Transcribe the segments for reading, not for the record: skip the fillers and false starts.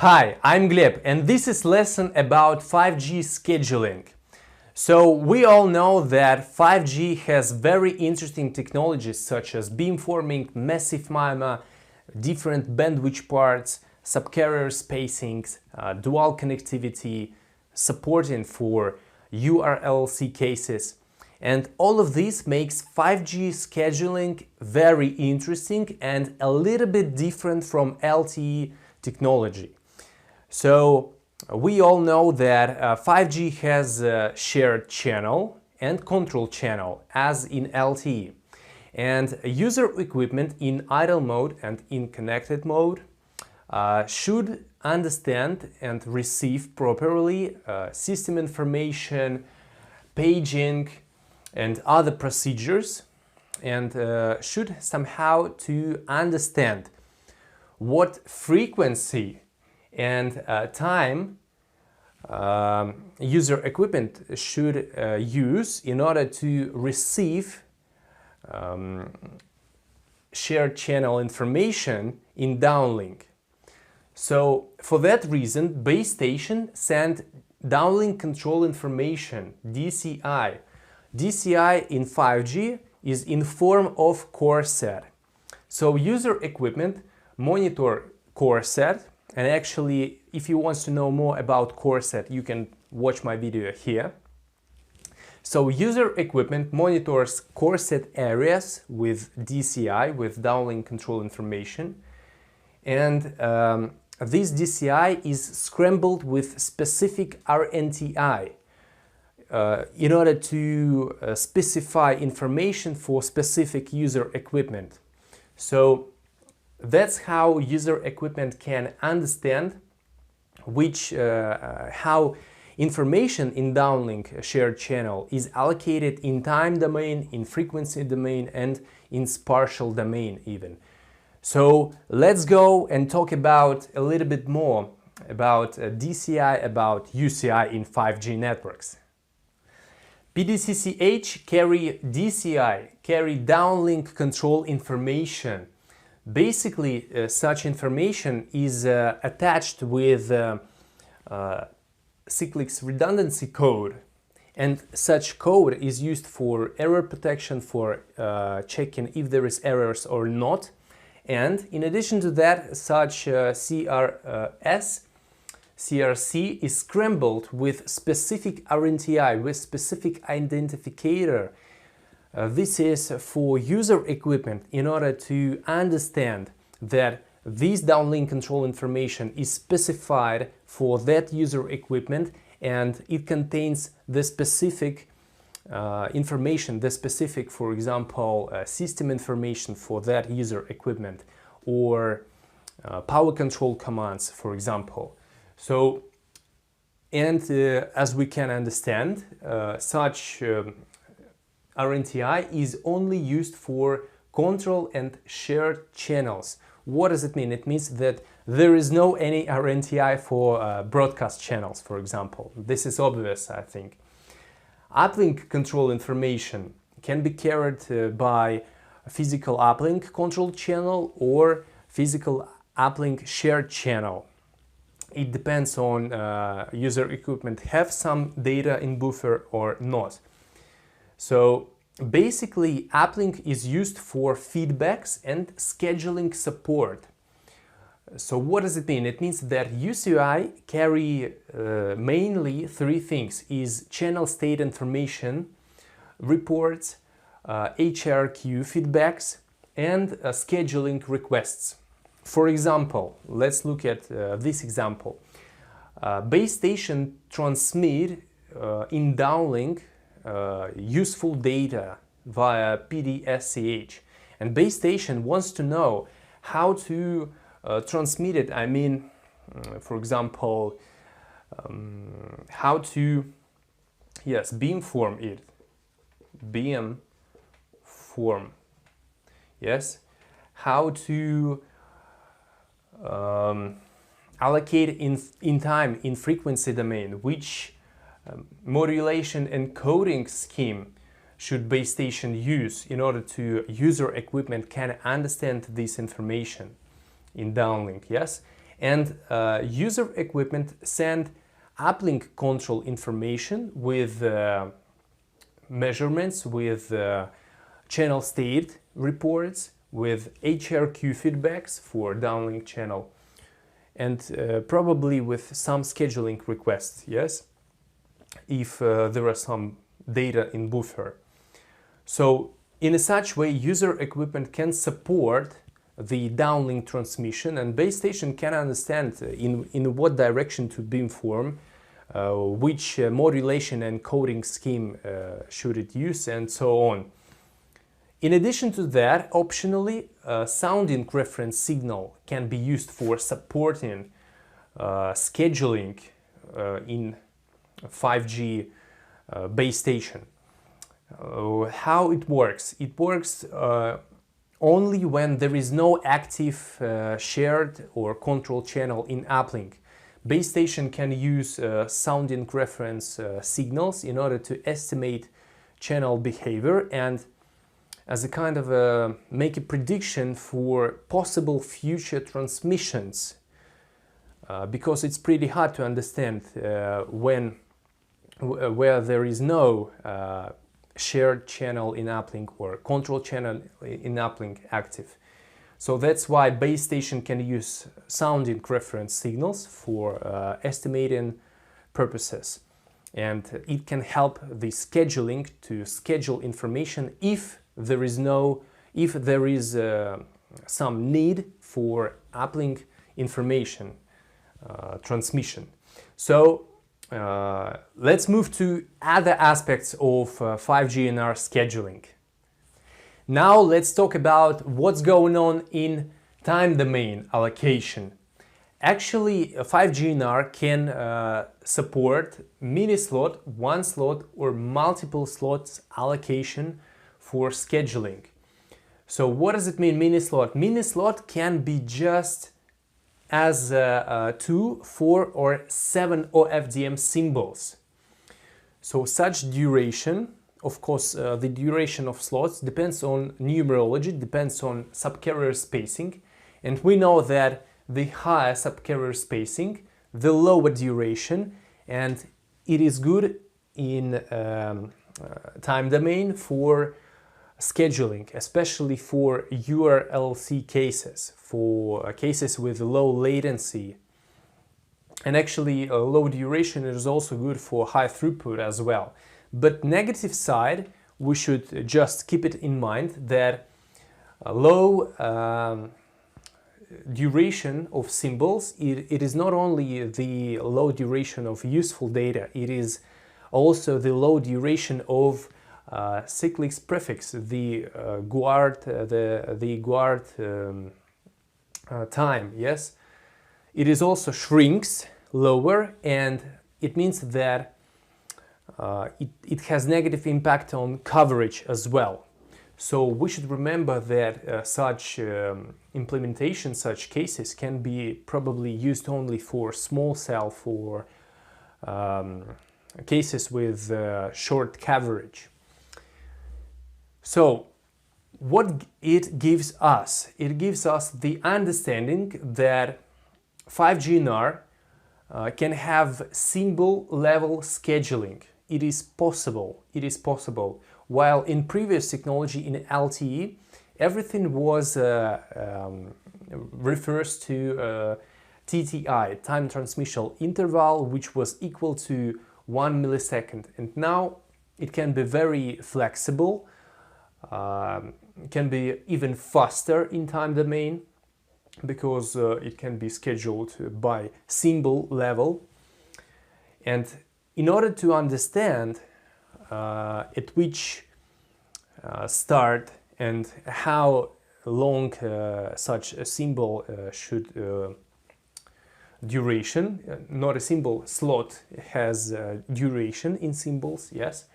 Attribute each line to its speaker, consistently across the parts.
Speaker 1: Hi, I'm Gleb, and this is lesson about 5G scheduling. So we all know that 5G has very interesting technologies such as beamforming, massive MIMO, different bandwidth parts, subcarrier spacings, dual connectivity, supporting for URLC cases. And all of this makes 5G scheduling very interesting and a little bit different from LTE technology. So we all know that 5G has a shared channel and control channel as in LTE. And user equipment in idle mode and in connected mode should understand and receive properly system information, paging, and other procedures, and should somehow to understand what frequency and time user equipment should use in order to receive shared channel information in downlink. So for that reason, base station send downlink control information, DCI. DCI in 5G is in form of core set. So user equipment monitor core set, and actually if you want to know more about core set, you can watch my video here. So user equipment monitors core set areas with DCI, with downlink control information, and this DCI is scrambled with specific RNTI in order to specify information for specific user equipment. So that's how user equipment can understand how information in downlink shared channel is allocated in time domain, in frequency domain, and in spatial domain even. So let's go and talk about a little bit more about DCI, about UCI in 5G networks. PDCCH carry DCI, carry downlink control information. Basically, such information is attached with cyclics redundancy code, and such code is used for error protection, for checking if there is errors or not. And in addition to that, such CRC is scrambled with specific RNTI, with specific identifier. This is for user equipment in order to understand that this downlink control information is specified for that user equipment, and it contains the specific information, the specific, for example, system information for that user equipment, or power control commands, for example. So, and as we can understand, such RNTI is only used for control and shared channels. What does it mean? It means that there is no any RNTI for broadcast channels, for example. This is obvious, I think. Uplink control information can be carried by a physical uplink control channel or physical uplink shared channel. It depends on user equipment have some data in buffer or not. So basically, uplink is used for feedbacks and scheduling support. So what does it mean? It means that UCI carry mainly three things: is channel state information, reports, HRQ feedbacks, and scheduling requests. For example, let's look at this example. Base station transmit in downlink useful data via PDSCH, and base station wants to know how to transmit it. I mean, for example, how to beamform it, how to allocate in time, in frequency domain, which modulation encoding scheme should base station use in order to user equipment can understand this information in downlink, yes? and user equipment send uplink control information with measurements, with channel state reports, with HRQ feedbacks for downlink channel, and probably with some scheduling requests, yes, if there are some data in buffer. So in a such way, user equipment can support the downlink transmission, and base station can understand in what direction to beamform, which modulation and coding scheme should it use, and so on. In addition to that, optionally, sounding reference signal can be used for supporting scheduling in 5G base station. How it works? It works only when there is no active shared or control channel in uplink. Base station can use sounding reference signals in order to estimate channel behavior and as a kind of make a prediction for possible future transmissions, because it's pretty hard to understand where there is no shared channel in uplink or control channel in uplink active. So that's why base station can use sounding reference signals for estimating purposes, and it can help the scheduling to schedule information if there is some need for uplink information transmission. So let's move to other aspects of 5G NR scheduling. Now let's talk about what's going on in time domain allocation. Actually, 5G NR can support mini slot, one slot or multiple slots allocation for scheduling. So what does it mean, mini slot? Mini slot can be just as 2, 4 or 7 OFDM symbols. So such duration, of course, the duration of slots depends on numerology, depends on subcarrier spacing, and we know that the higher subcarrier spacing, the lower duration, and it is good in time domain for scheduling, especially for URLC cases, for cases with low latency. And actually low duration is also good for high throughput as well. But negative side, we should just keep it in mind that low duration of symbols, it is not only the low duration of useful data, it is also the low duration of cyclic prefix, the guard, the guard time, yes. It is also shrinks lower, and it means that it has negative impact on coverage as well. So we should remember that such implementation, such cases can be probably used only for small cell, for cases with short coverage. So what it gives us? It gives us the understanding that 5G NR can have symbol level scheduling. It is possible. It is possible. While in previous technology in LTE, everything was refers to TTI, time transmission interval, which was equal to 1 millisecond. And now it can be very flexible. Can be even faster in time domain because it can be scheduled by symbol level. And in order to understand at which start and how long such a symbol should duration, not a symbol, slot has duration in symbols, yes.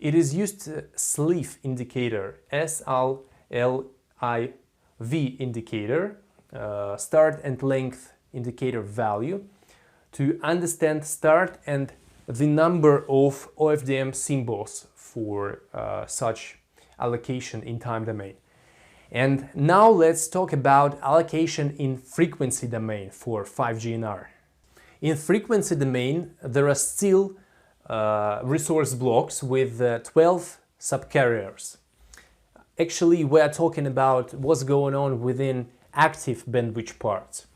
Speaker 1: It is used SLIV indicator, SLIV indicator, start and length indicator value, to understand start and the number of OFDM symbols for such allocation in time domain. And now let's talk about allocation in frequency domain for 5G NR. In frequency domain, there are still resource blocks with 12 subcarriers. Actually, we are talking about what's going on within active bandwidth parts.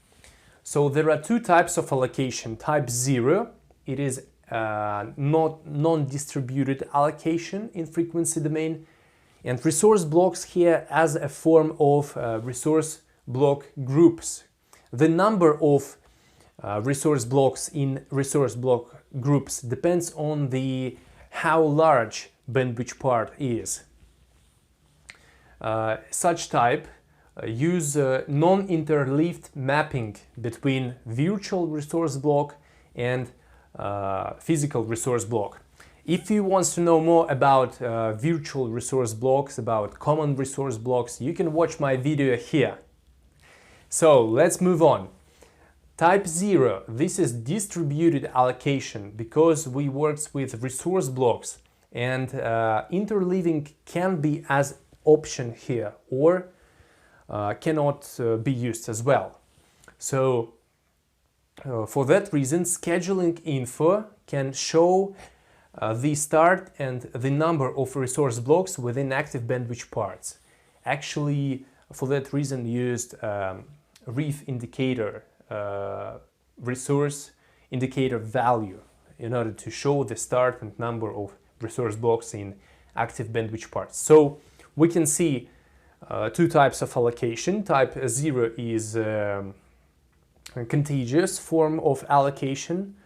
Speaker 1: So there are two types of allocation. Type 0, it is non-distributed allocation in frequency domain, and resource blocks here as a form of resource block groups. The number of resource blocks in resource block groups depends on how large bandwidth part is. Such type use non-interleaved mapping between virtual resource block and physical resource block. If you want to know more about virtual resource blocks, about common resource blocks, you can watch my video here. So let's move on. Type 0, this is distributed allocation because we work with resource blocks, and interleaving can be as option here or cannot be used as well. So for that reason, scheduling info can show the start and the number of resource blocks within active bandwidth parts. Actually, for that reason, used RIF indicator, resource indicator value, in order to show the start and number of resource blocks in active bandwidth parts. So we can see two types of allocation. Type 0 is a contiguous form of allocation,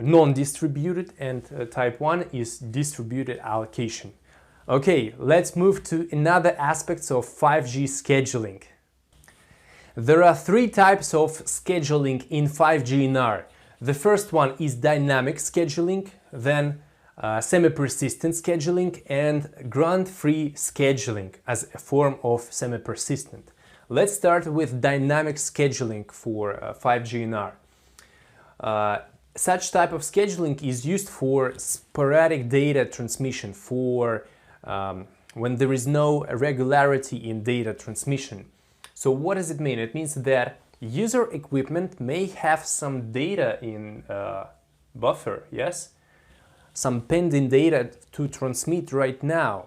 Speaker 1: non-distributed, and type 1 is distributed allocation. Okay, let's move to another aspects of 5G scheduling. There are three types of scheduling in 5G NR. The first one is dynamic scheduling, then semi-persistent scheduling, and grant-free scheduling as a form of semi-persistent. Let's start with dynamic scheduling for 5G NR. Such type of scheduling is used for sporadic data transmission, for when there is no regularity in data transmission. So what does it mean? It means that user equipment may have some data in buffer, yes? Some pending data to transmit right now.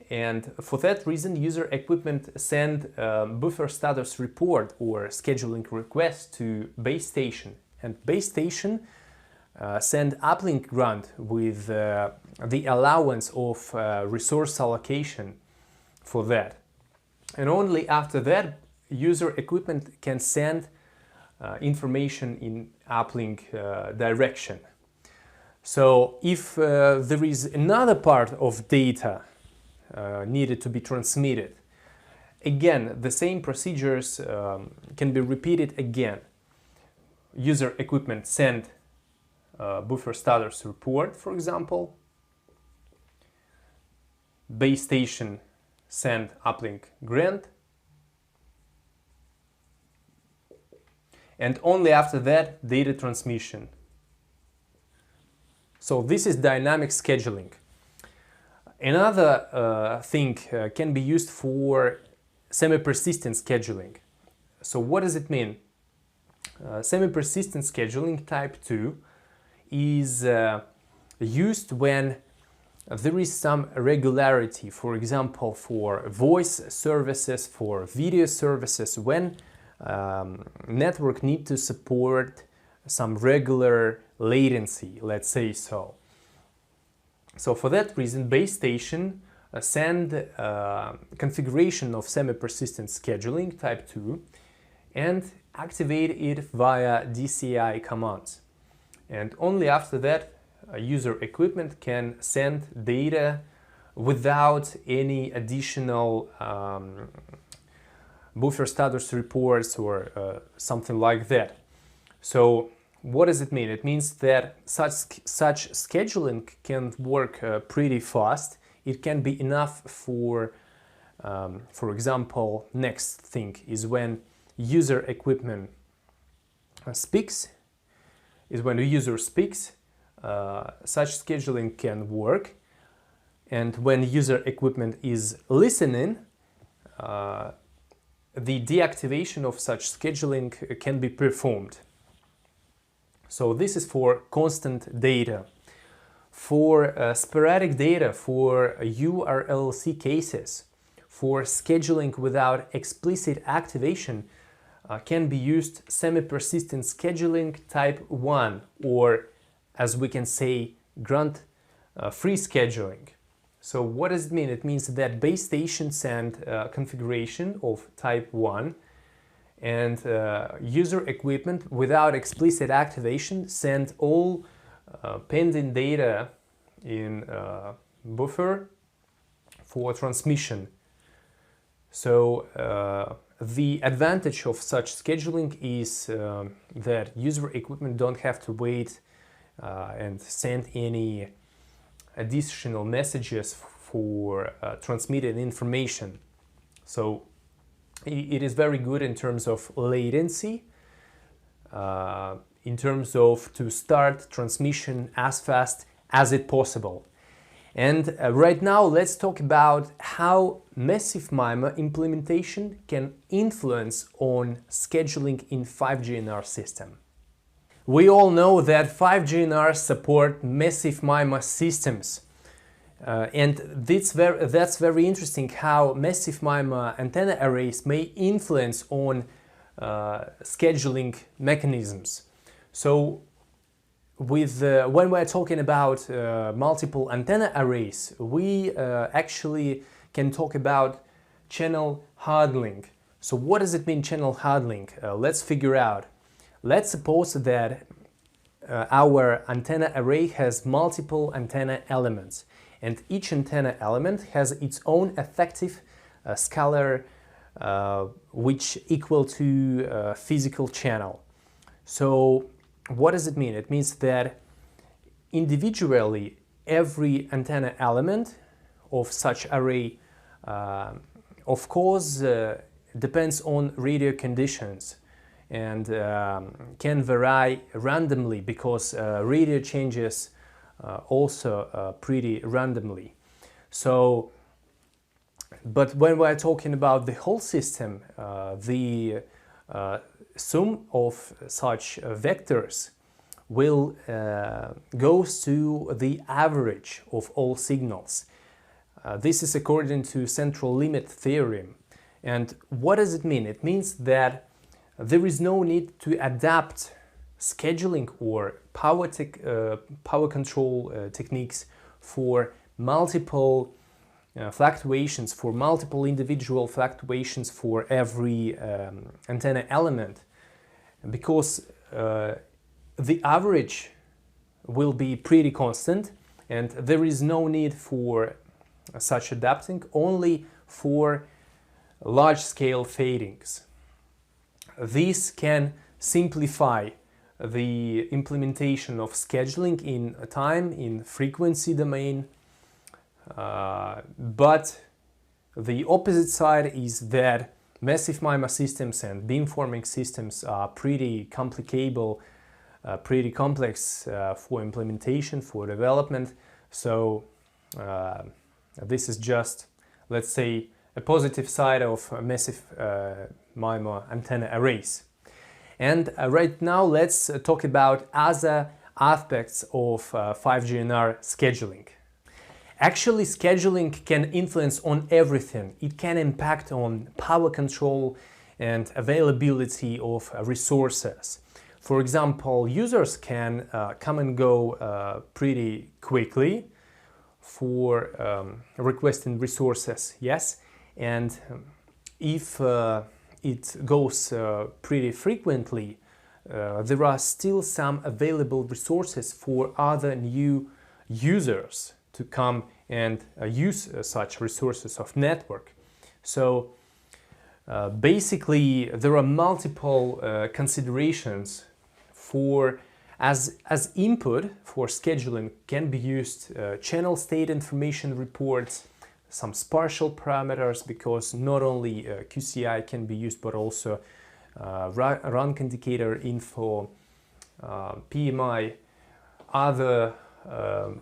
Speaker 1: And for that reason, user equipment send buffer status report or scheduling request to base station. And base station send uplink grant with the allowance of resource allocation for that. And only after that, user equipment can send information in uplink direction. So if there is another part of data needed to be transmitted, again, the same procedures can be repeated again. User equipment send buffer status report, for example. Base station send uplink grant. And only after that, data transmission. So this is dynamic scheduling. Another thing can be used for semi-persistent scheduling. So what does it mean? Semi-persistent scheduling type 2 is used when there is some regularity, for example, for voice services, for video services, when network need to support some regular latency, let's say so. So for that reason, base station send configuration of semi-persistent scheduling type 2 and activate it via DCI commands. And only after that, user equipment can send data without any additional buffer status reports or something like that. So what does it mean? It means that such scheduling can work pretty fast. It can be enough for example, next thing is when user equipment speaks, is when the user speaks, such scheduling can work. And when user equipment is listening, the deactivation of such scheduling can be performed. So this is for constant data. For sporadic data, for URLC cases, for scheduling without explicit activation, can be used semi-persistent scheduling type 1, or as we can say, grunt free scheduling. So what does it mean? It means that base stations and configuration of type 1 and user equipment without explicit activation send all pending data in buffer for transmission. So the advantage of such scheduling is that user equipment don't have to wait and send any additional messages for transmitted information. So it is very good in terms of latency, in terms of to start transmission as fast as it possible. And right now let's talk about how massive MIMO implementation can influence on scheduling in 5G system. We all know that 5G support massive MIMO systems. And that's very interesting how massive MIMO antenna arrays may influence on scheduling mechanisms. So when we're talking about multiple antenna arrays, we actually can talk about channel hardening. So what does it mean, channel hardening? Let's figure out. Let's suppose that our antenna array has multiple antenna elements, and each antenna element has its own effective scalar which equal to physical channel. So what does it mean? It means that individually every antenna element of such array of course depends on radio conditions and can vary randomly because radio changes also pretty randomly. So, but when we're talking about the whole system, the sum of such vectors will goes to the average of all signals. This is according to central limit theorem. And what does it mean? It means that there is no need to adapt scheduling or power control techniques for multiple fluctuations, for multiple individual fluctuations for every antenna element, because the average will be pretty constant and there is no need for such adapting, only for large-scale fadings. This can simplify the implementation of scheduling in time, in frequency domain, but the opposite side is that massive MIMO systems and beamforming systems are pretty complicable, pretty complex for implementation, for development. So this is just, let's say, a positive side of massive MIMO antenna arrays. And right now let's talk about other aspects of 5G scheduling. Actually, scheduling can influence on everything. It can impact on power control and availability of resources. For example, users can come and go pretty quickly for requesting resources, yes, and if it goes pretty frequently, there are still some available resources for other new users to come and use such resources of network. So basically there are multiple considerations for as input for scheduling can be used channel state information reports, some spatial parameters, because not only QCI can be used but also rank indicator info, PMI, other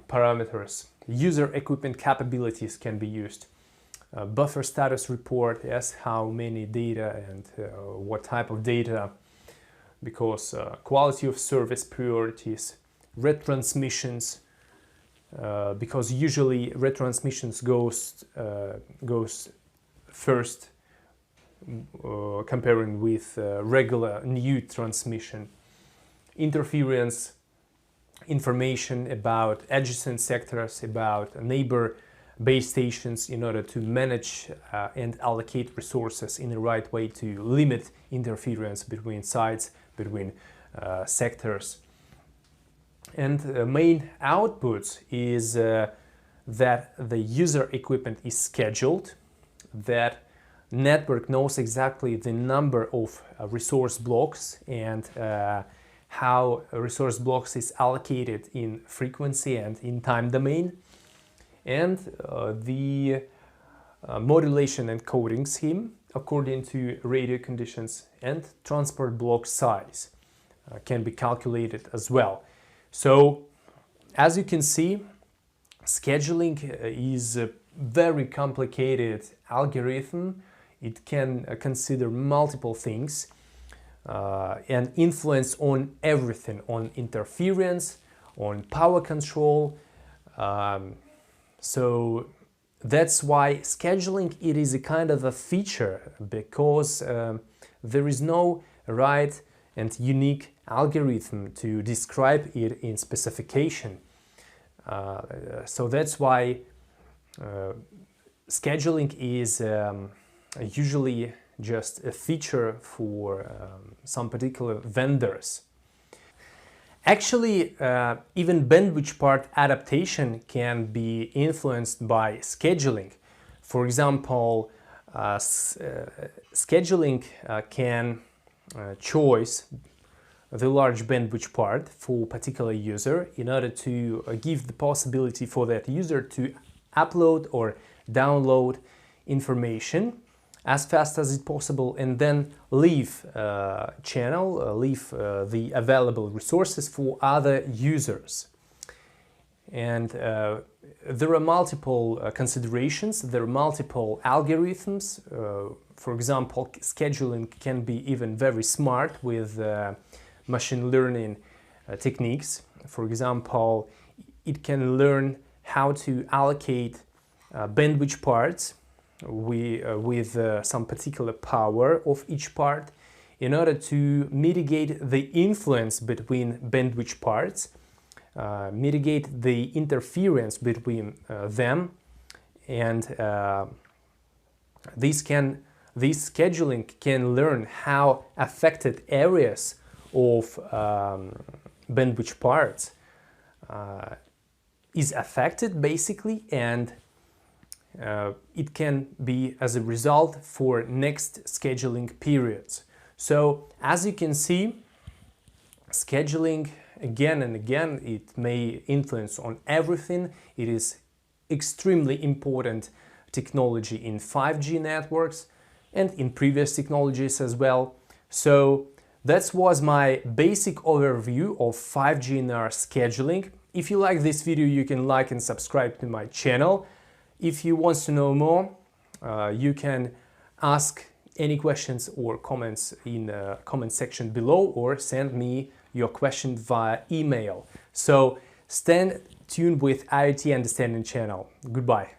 Speaker 1: parameters. User equipment capabilities can be used. buffer status report, yes, how many data and what type of data, because quality of service priorities, retransmissions, because usually retransmissions goes first, comparing with regular new transmission, interference, information about adjacent sectors, about neighbor base stations, in order to manage and allocate resources in the right way to limit interference between sites, between sectors. And main outputs is that the user equipment is scheduled, that network knows exactly the number of resource blocks and how resource blocks is allocated in frequency and in time domain, and the modulation and coding scheme according to radio conditions, and transport block size can be calculated as well. So as you can see, scheduling is a very complicated algorithm. It can consider multiple things and influence on everything, on interference, on power control. So that's why scheduling, it is a kind of a feature, because there is no right and unique algorithm to describe it in specification. So that's why scheduling is usually just a feature for some particular vendors. Actually, even bandwidth part adaptation can be influenced by scheduling. For example, scheduling can choose the large bandwidth part for particular user in order to give the possibility for that user to upload or download information as fast as it's possible, and then leave channel, leave the available resources for other users. And there are multiple considerations, there are multiple algorithms. For example, scheduling can be even very smart with machine learning techniques. For example, it can learn how to allocate bandwidth parts with some particular power of each part in order to mitigate the influence between bandwidth parts, mitigate the interference between them, and this scheduling can learn how affected areas of bandwidth parts is affected basically, and it can be as a result for next scheduling periods. So as you can see, scheduling again and again, it may influence on everything. It is extremely important technology in 5G networks and in previous technologies as well. So that was my basic overview of 5G NR scheduling. If you like this video, you can like and subscribe to my channel. If you want to know more, you can ask any questions or comments in the comment section below, or send me your question via email. So stay tuned with IoT Understanding channel. Goodbye.